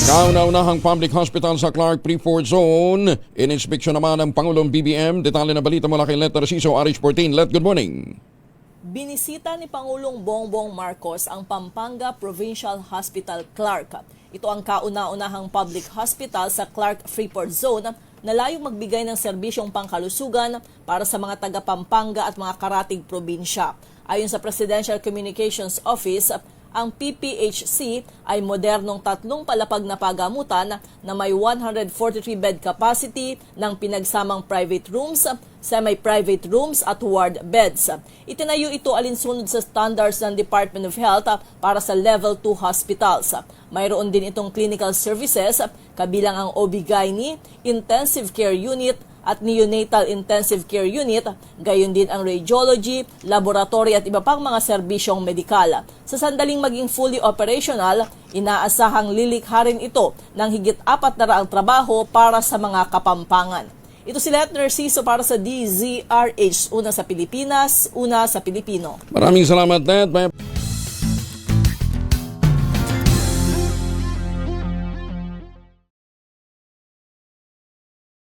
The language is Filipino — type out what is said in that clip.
Kauna-unahang public hospital sa Clark Freeport Zone. Ininspeksyon naman ng Pangulong BBM. Detalye na balita mula kay Let Narciso, RH14. Let, good morning. Binisita ni Pangulong Bongbong Marcos ang Pampanga Provincial Hospital Clark. Ito ang kauna-unahang public hospital sa Clark Freeport Zone na layong magbigay ng serbisyong pangkalusugan para sa mga taga Pampanga at mga karatig probinsya. Ayon sa Presidential Communications Office, ang PPHC ay modernong 3 palapag na pagamutan na may 143-bed capacity ng pinagsamang private rooms, semi-private rooms at ward beds. Itinayo ito alinsunod sa standards ng Department of Health para sa Level 2 hospitals. Mayroon din itong clinical services kabilang ang OB-GYN, intensive care unit, at neonatal intensive care unit, gayon din ang radiology, laboratory at iba pang mga serbisyong medikal. Sa sandaling maging fully operational, inaasahang lilikha rin ito ng higit 400 trabaho para sa mga Kapampangan. Ito si Let Narciso para sa DZRH, una sa Pilipinas, una sa Pilipino. Maraming salamat, Let.